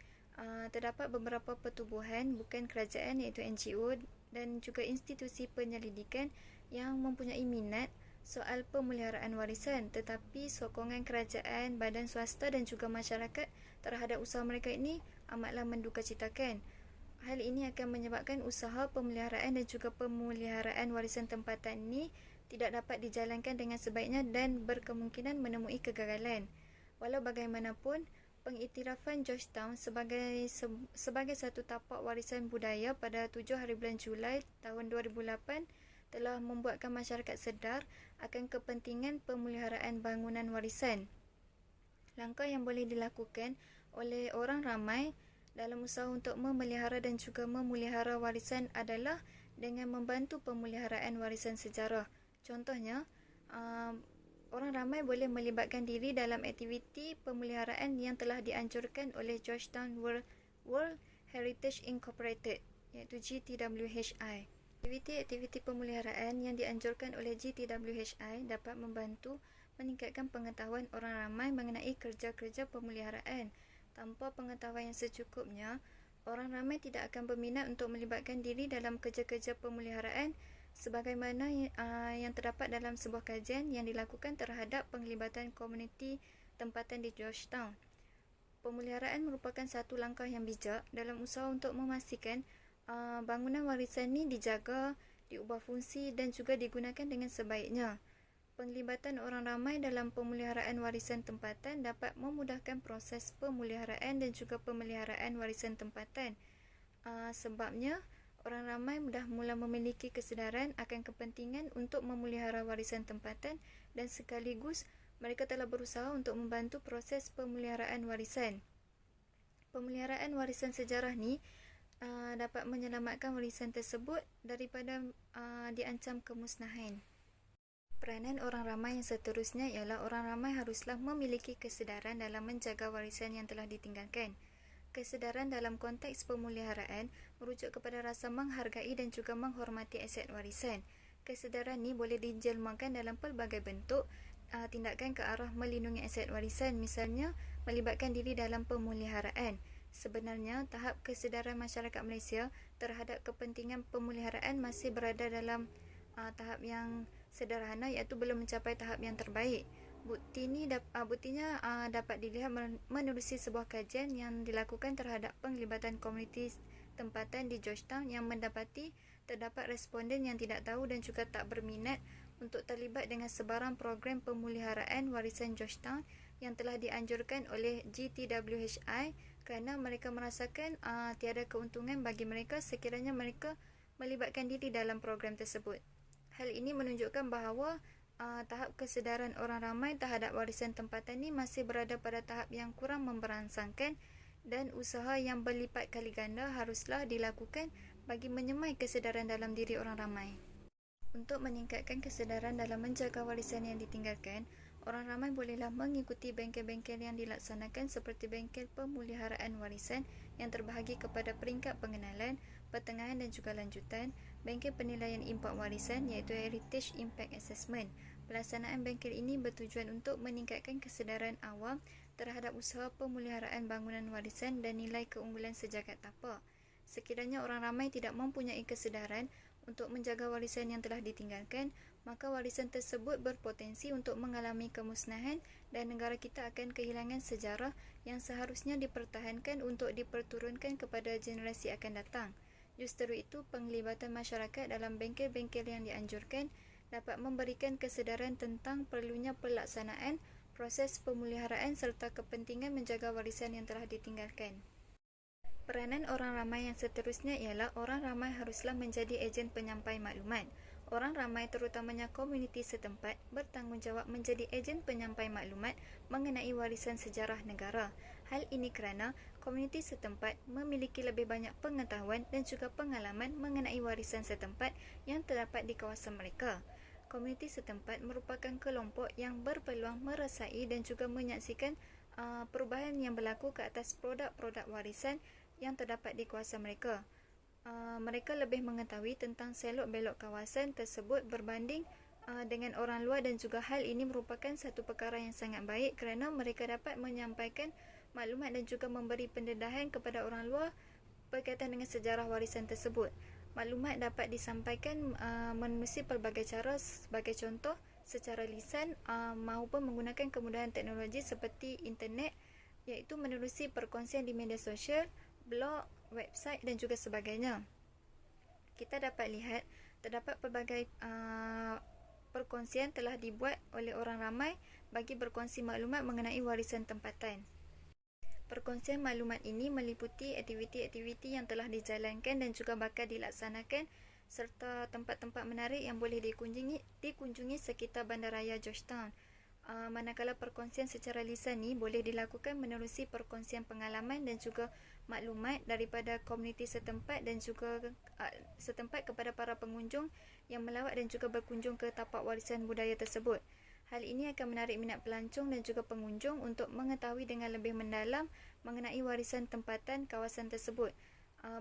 Terdapat beberapa pertubuhan bukan kerajaan iaitu NGO dan juga institusi penyelidikan yang mempunyai minat soal pemeliharaan warisan, tetapi sokongan kerajaan, badan swasta dan juga masyarakat terhadap usaha mereka ini amatlah mendukacitakan. Hal ini akan menyebabkan usaha pemeliharaan dan juga pemeliharaan warisan tempatan ini tidak dapat dijalankan dengan sebaiknya dan berkemungkinan menemui kegagalan. Walau bagaimanapun, pengiktirafan Georgetown sebagai satu tapak warisan budaya pada 7 hari bulan Julai tahun 2008 telah membuatkan masyarakat sedar akan kepentingan pemeliharaan bangunan warisan. Langkah yang boleh dilakukan oleh orang ramai dalam usaha untuk memelihara dan juga memelihara warisan adalah dengan membantu pemeliharaan warisan sejarah. Contohnya, orang ramai boleh melibatkan diri dalam aktiviti pemeliharaan yang telah dianjurkan oleh Georgetown World Heritage Incorporated iaitu GTWHI. Aktiviti-aktiviti pemeliharaan yang dianjurkan oleh GTWHI dapat membantu meningkatkan pengetahuan orang ramai mengenai kerja-kerja pemeliharaan. Tanpa pengetahuan yang secukupnya, orang ramai tidak akan berminat untuk melibatkan diri dalam kerja-kerja pemeliharaan sebagaimana yang terdapat dalam sebuah kajian yang dilakukan terhadap penglibatan komuniti tempatan di Georgetown. Pemeliharaan merupakan satu langkah yang bijak dalam usaha untuk memastikan bangunan warisan ini dijaga, diubah fungsi dan juga digunakan dengan sebaiknya. Penglibatan orang ramai dalam pemeliharaan warisan tempatan dapat memudahkan proses pemeliharaan dan juga pemeliharaan warisan tempatan. Sebabnya, orang ramai dah mula memiliki kesedaran akan kepentingan untuk memelihara warisan tempatan dan sekaligus mereka telah berusaha untuk membantu proses pemeliharaan warisan. Pemeliharaan warisan sejarah ni dapat menyelamatkan warisan tersebut daripada diancam kemusnahan. Peranan orang ramai yang seterusnya ialah orang ramai haruslah memiliki kesedaran dalam menjaga warisan yang telah ditinggalkan. Kesedaran dalam konteks pemeliharaan merujuk kepada rasa menghargai dan juga menghormati aset warisan. Kesedaran ini boleh dijelmakan dalam pelbagai bentuk tindakan ke arah melindungi aset warisan, misalnya melibatkan diri dalam pemeliharaan. Sebenarnya, tahap kesedaran masyarakat Malaysia terhadap kepentingan pemeliharaan masih berada dalam tahap yang sederhana, iaitu belum mencapai tahap yang terbaik. Buktinya dapat dilihat menerusi sebuah kajian yang dilakukan terhadap penglibatan komuniti tempatan di Georgetown yang mendapati terdapat responden yang tidak tahu dan juga tak berminat untuk terlibat dengan sebarang program pemeliharaan warisan Georgetown yang telah dianjurkan oleh GTWHI kerana mereka merasakan tiada keuntungan bagi mereka sekiranya mereka melibatkan diri dalam program tersebut. Hal ini menunjukkan bahawa tahap kesedaran orang ramai terhadap warisan tempatan ini masih berada pada tahap yang kurang memberangsangkan dan usaha yang berlipat kali ganda haruslah dilakukan bagi menyemai kesedaran dalam diri orang ramai. Untuk meningkatkan kesedaran dalam menjaga warisan yang ditinggalkan, orang ramai bolehlah mengikuti bengkel-bengkel yang dilaksanakan seperti bengkel pemeliharaan warisan yang terbahagi kepada peringkat pengenalan, pertengahan dan juga lanjutan, bengkel penilaian impak warisan iaitu Heritage Impact Assessment. Pelaksanaan bengkel ini bertujuan untuk meningkatkan kesedaran awam terhadap usaha pemeliharaan bangunan warisan dan nilai keunggulan sejagat tapak. Sekiranya orang ramai tidak mempunyai kesedaran untuk menjaga warisan yang telah ditinggalkan, maka warisan tersebut berpotensi untuk mengalami kemusnahan dan negara kita akan kehilangan sejarah yang seharusnya dipertahankan untuk diperturunkan kepada generasi akan datang. Justru itu, penglibatan masyarakat dalam bengkel-bengkel yang dianjurkan dapat memberikan kesedaran tentang perlunya pelaksanaan proses pemeliharaan serta kepentingan menjaga warisan yang telah ditinggalkan. Peranan orang ramai yang seterusnya ialah orang ramai haruslah menjadi ejen penyampai maklumat. Orang ramai terutamanya komuniti setempat bertanggungjawab menjadi ejen penyampai maklumat mengenai warisan sejarah negara. Hal ini kerana komuniti setempat memiliki lebih banyak pengetahuan dan juga pengalaman mengenai warisan setempat yang terdapat di kawasan mereka. Komuniti setempat merupakan kelompok yang berpeluang merasai dan juga menyaksikan perubahan yang berlaku ke atas produk-produk warisan yang terdapat di kawasan mereka. Mereka lebih mengetahui tentang selok-belok kawasan tersebut berbanding dengan orang luar dan juga hal ini merupakan satu perkara yang sangat baik kerana mereka dapat menyampaikan maklumat dan juga memberi pendedahan kepada orang luar berkaitan dengan sejarah warisan tersebut. Maklumat dapat disampaikan menerusi pelbagai cara, sebagai contoh secara lisan maupun menggunakan kemudahan teknologi seperti internet, iaitu menerusi perkongsian di media sosial, blog, website dan juga sebagainya. Kita dapat lihat terdapat pelbagai perkongsian telah dibuat oleh orang ramai bagi berkongsi maklumat mengenai warisan tempatan. Perkongsian maklumat ini meliputi aktiviti-aktiviti yang telah dijalankan dan juga bakal dilaksanakan serta tempat-tempat menarik yang boleh dikunjungi sekitar Bandaraya Georgetown. Manakala perkongsian secara lisan ni boleh dilakukan menerusi perkongsian pengalaman dan juga maklumat daripada komuniti setempat dan juga setempat kepada para pengunjung yang melawat dan juga berkunjung ke tapak warisan budaya tersebut. Hal ini akan menarik minat pelancong dan juga pengunjung untuk mengetahui dengan lebih mendalam mengenai warisan tempatan kawasan tersebut.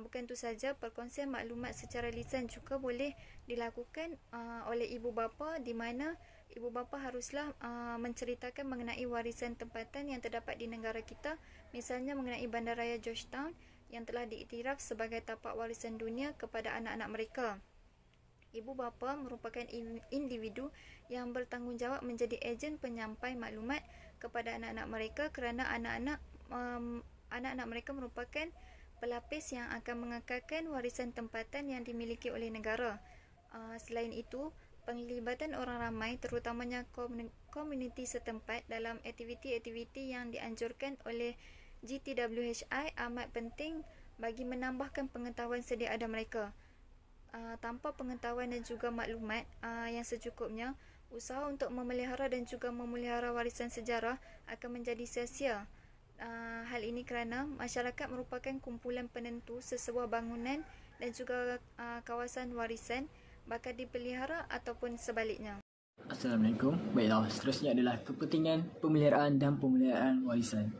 Bukan itu saja, perkongsian maklumat secara lisan juga boleh dilakukan oleh ibu bapa di mana ibu bapa haruslah menceritakan mengenai warisan tempatan yang terdapat di negara kita, misalnya mengenai Bandaraya Georgetown yang telah diiktiraf sebagai tapak warisan dunia kepada anak-anak mereka. Ibu bapa merupakan individu yang bertanggungjawab menjadi ejen penyampai maklumat kepada anak-anak mereka kerana anak-anak mereka merupakan pelapis yang akan mengekalkan warisan tempatan yang dimiliki oleh negara. Selain itu, penglibatan orang ramai terutamanya komuniti setempat dalam aktiviti-aktiviti yang dianjurkan oleh GTWHI amat penting bagi menambahkan pengetahuan sedia ada mereka. Tanpa pengetahuan dan juga maklumat yang secukupnya, usaha untuk memelihara dan juga memelihara warisan sejarah akan menjadi sia-sia. Hal ini kerana masyarakat merupakan kumpulan penentu sesebuah bangunan dan juga kawasan warisan, bakal dipelihara ataupun sebaliknya. Assalamualaikum. Baiklah, seterusnya adalah kepentingan pemeliharaan dan pemeliharaan warisan.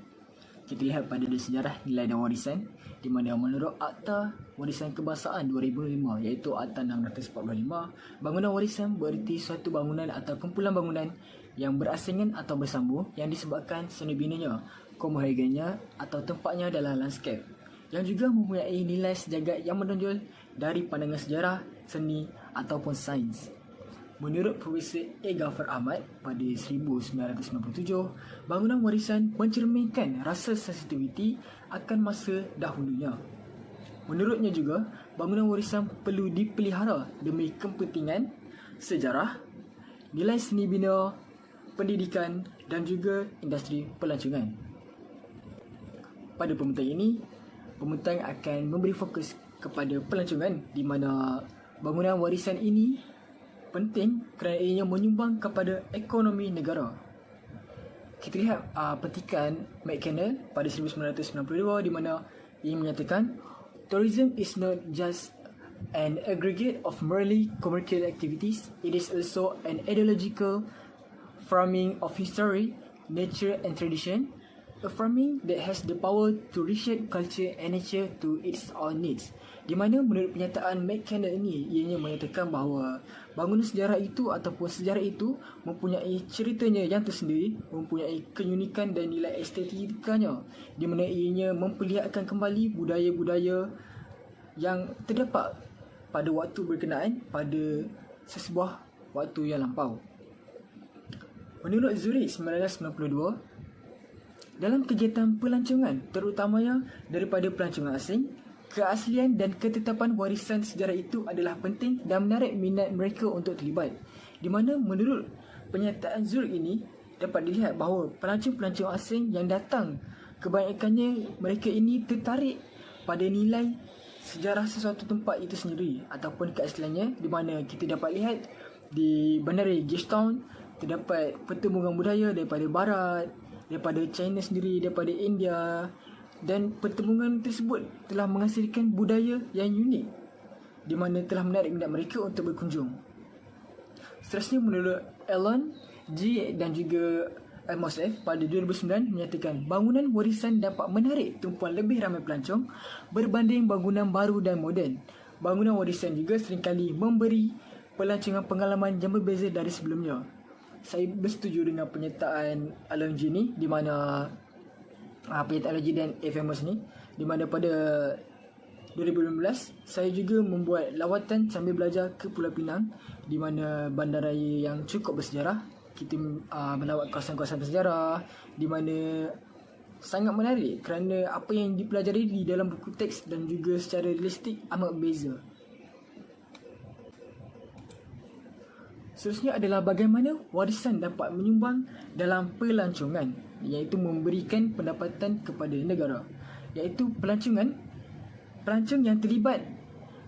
Kita lihat pada sejarah nilai dan warisan, di mana menurut Akta Warisan Kebangsaan 2005 iaitu Akta 645, bangunan warisan bererti suatu bangunan atau kumpulan bangunan yang berasingan atau bersambung yang disebabkan seni binanya, kemuhagiannya atau tempatnya dalam landscape, yang juga mempunyai nilai sejagat yang menonjol dari pandangan sejarah, seni ataupun sains. Menurut Profesor A. Ghaffar Ahmad pada 1997, bangunan warisan mencerminkan rasa sensitiviti akan masa dahulunya. Menurutnya juga, bangunan warisan perlu dipelihara demi kepentingan sejarah, nilai seni bina, pendidikan dan juga industri pelancongan. Pada pembentang ini, pembentang akan memberi fokus kepada pelancongan di mana bangunan warisan ini penting kerana ianya menyumbang kepada ekonomi negara. Kita lihat petikan McKenna pada 1992 di mana ia menyatakan tourism is not just an aggregate of merely commercial activities, it is also an ideological farming of history, nature and tradition, a farming that has the power to reshape culture and nature to its own needs. Di mana menurut pernyataan McKenna ini, ianya menyatakan bahawa bangunan sejarah itu ataupun sejarah itu mempunyai ceritanya yang tersendiri, mempunyai keunikan dan nilai estetikanya, di mana ianya memperlihatkan kembali budaya-budaya yang terdapat pada waktu berkenaan pada sesebuah waktu yang lampau. Menurut Zurich 1992, dalam kegiatan pelancongan terutamanya daripada pelancongan asing, keaslian dan ketetapan warisan sejarah itu adalah penting dan menarik minat mereka untuk terlibat. Di mana menurut pernyataan Zurich ini dapat dilihat bahawa pelancong-pelancong asing yang datang, kebanyakannya mereka ini tertarik pada nilai sejarah sesuatu tempat itu sendiri ataupun keasliannya, di mana kita dapat lihat di bandara Gagetown terdapat pertembungan budaya daripada barat, daripada China sendiri, daripada India, dan pertembungan tersebut telah menghasilkan budaya yang unik di mana telah menarik minat mereka untuk berkunjung. Seterusnya menurut Alan G dan juga Amos F pada 2009 menyatakan bangunan warisan dapat menarik tumpuan lebih ramai pelancong berbanding bangunan baru dan moden. Bangunan warisan juga seringkali memberi pelancongan pengalaman yang berbeza dari sebelumnya. Saya bersetuju dengan pernyataan Alan G ni, di mana pernyataan Alan G dan Amos ni, di mana pada 2015 saya juga membuat lawatan sambil belajar ke Pulau Pinang, di mana bandaraya yang cukup bersejarah. Kita melawat kawasan-kawasan bersejarah di mana sangat menarik kerana apa yang dipelajari di dalam buku teks dan juga secara realistik amat berbeza. Seterusnya adalah bagaimana warisan dapat menyumbang dalam pelancongan, iaitu memberikan pendapatan kepada negara. Iaitu pelancong yang terlibat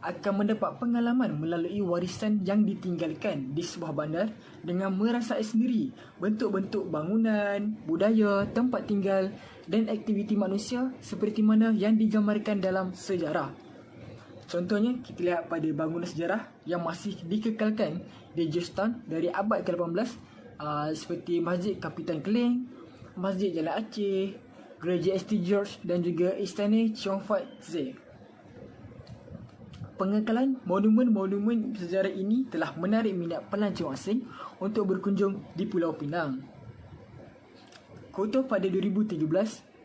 akan mendapat pengalaman melalui warisan yang ditinggalkan di sebuah bandar dengan merasai sendiri bentuk-bentuk bangunan, budaya, tempat tinggal dan aktiviti manusia seperti mana yang digambarkan dalam sejarah. Contohnya, kita lihat pada bangunan sejarah yang masih dikekalkan di Gagetown dari abad ke-18 seperti Masjid Kapitan Keling, Masjid Jalan Aceh, Gereja St. George dan juga Istana Cheong Fat Zee. Pengekalan monumen-monumen sejarah ini telah menarik minat pelancong asing untuk berkunjung di Pulau Pinang. Kota pada 2013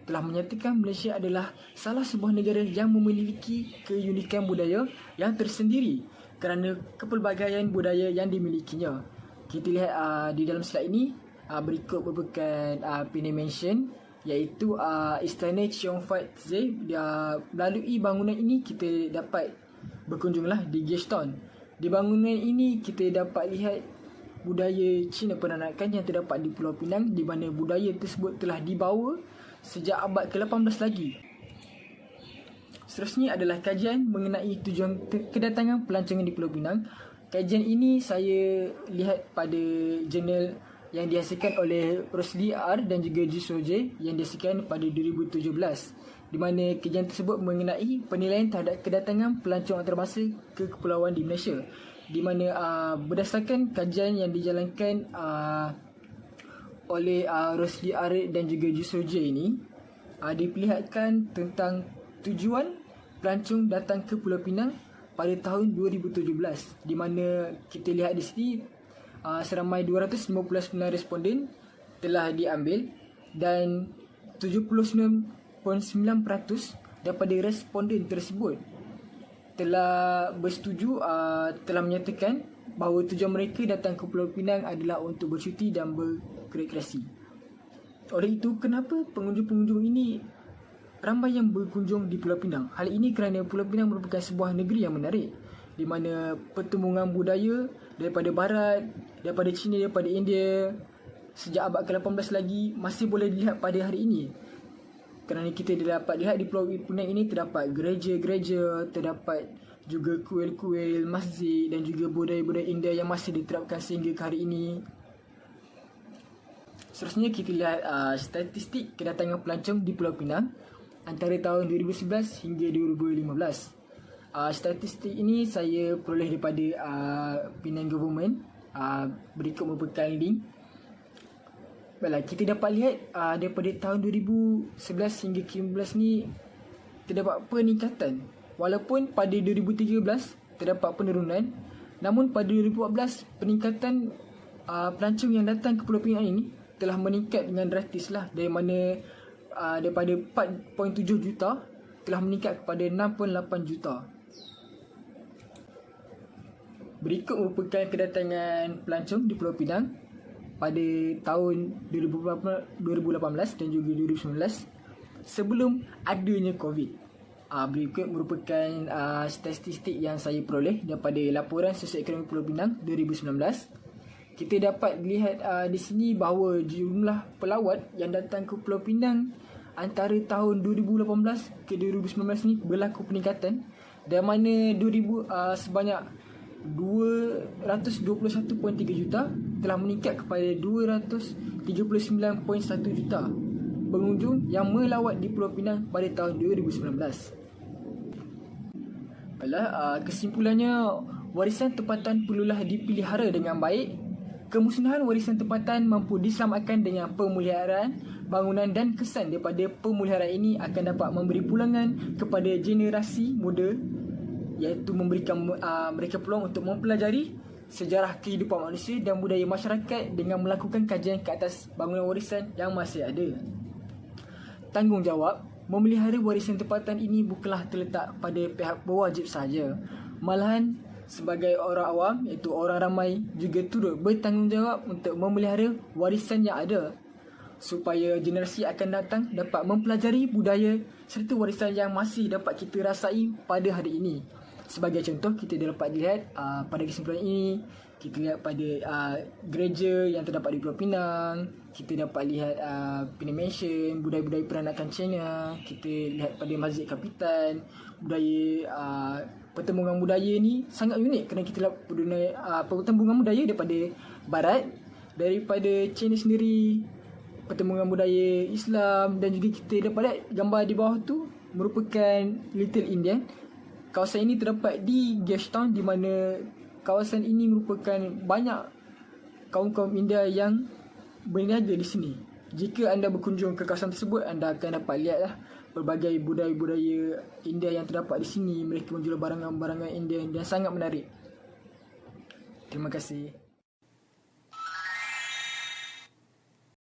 telah menyatakan Malaysia adalah salah sebuah negara yang memiliki keunikan budaya yang tersendiri kerana kepelbagaian budaya yang dimilikinya. Kita lihat di dalam slide ini berikut merupakan mention, iaitu Istana Cheong Fat Zee. Melalui bangunan ini kita dapat berkunjunglah di Gagetown. Di bangunan ini kita dapat lihat budaya Cina peranakan yang terdapat di Pulau Pinang, di mana budaya tersebut telah dibawa sejak abad ke-18 lagi. Seterusnya adalah kajian mengenai tujuan kedatangan pelancongan di Pulau Pinang. Kajian ini saya lihat pada jurnal yang dihasilkan oleh Rosli R dan juga Ji Soje yang dihasilkan pada 2017, di mana kajian tersebut mengenai penilaian terhadap kedatangan pelancong antarabangsa ke kepulauan di Malaysia, di mana berdasarkan kajian yang dijalankan oleh Rosli R dan juga Ji Soje ini, diperlihatkan tentang tujuan pelancong datang ke Pulau Pinang pada tahun 2017, di mana kita lihat di sini seramai 259 responden telah diambil dan 79.9% daripada responden tersebut telah bersetuju, telah menyatakan bahawa tujuan mereka datang ke Pulau Pinang adalah untuk bercuti dan berrekreasi. Oleh itu, kenapa pengunjung-pengunjung ini ramai yang berkunjung di Pulau Pinang? Hal ini kerana Pulau Pinang merupakan sebuah negeri yang menarik, di mana pertemuan budaya daripada barat, daripada China, daripada India sejak abad ke-18 lagi masih boleh dilihat pada hari ini. Kerana kita dapat lihat di Pulau Pinang ini terdapat gereja-gereja, terdapat juga kuil-kuil, masjid dan juga budaya-budaya India yang masih diterapkan sehingga ke hari ini. Seterusnya kita lihat statistik kedatangan pelancong di Pulau Pinang antara tahun 2011 hingga 2015. Statistik ini saya peroleh daripada Penang Government. Berikut merupakan link. Baiklah, kita dapat lihat daripada tahun 2011 hingga 2015 ni terdapat peningkatan. Walaupun pada 2013 terdapat penurunan, namun pada 2014 peningkatan pelancong yang datang ke Pulau Pinang ini telah meningkat dengan drastis lah, dari mana daripada 4.7 juta telah meningkat kepada 6.8 juta. Berikut merupakan kedatangan pelancong di Pulau Pinang pada tahun 2018 dan juga 2019 sebelum adanya COVID. Berikut merupakan statistik yang saya peroleh daripada laporan sosioekonomi Pulau Pinang 2019. Kita dapat lihat di sini bahawa jumlah pelawat yang datang ke Pulau Pinang antara tahun 2018 ke 2019 ni berlaku peningkatan, dan mana sebanyak 221.3 juta telah meningkat kepada 239.1 juta pengunjung yang melawat di Pulau Pinang pada tahun 2019. Kesimpulannya, warisan tempatan perlulah dipelihara dengan baik. Kemusnahan warisan tempatan mampu diselamatkan dengan pemeliharaan bangunan, dan kesan daripada pemeliharaan ini akan dapat memberi pulangan kepada generasi muda, iaitu memberikan mereka peluang untuk mempelajari sejarah kehidupan manusia dan budaya masyarakat dengan melakukan kajian ke atas bangunan warisan yang masih ada. Tanggungjawab memelihara warisan tempatan ini bukanlah terletak pada pihak berwajib sahaja, malahan sebagai orang awam, iaitu orang ramai, juga turut bertanggungjawab untuk memelihara warisan yang ada, supaya generasi akan datang dapat mempelajari budaya serta warisan yang masih dapat kita rasai pada hari ini. Sebagai contoh, kita dapat lihat pada kesimpulan ini, kita lihat pada gereja yang terdapat di Pulau Pinang, kita dapat lihat Penang Mansion, budaya-budaya peranakan China, kita lihat pada Masjid Kapitan, budaya pertembungan budaya ni sangat unik kerana kita lihat pertembungan budaya daripada barat, daripada China sendiri, pertembungan budaya Islam, dan juga kita dapat lihat gambar di bawah tu merupakan Little India. Kawasan ini terdapat di Gashtown, di mana kawasan ini merupakan banyak kaum-kaum India yang berniaga di sini. Jika anda berkunjung ke kawasan tersebut, anda akan dapat lihatlah berbagai budaya-budaya India yang terdapat di sini. Mereka menjual barangan-barangan India yang sangat menarik. Terima kasih.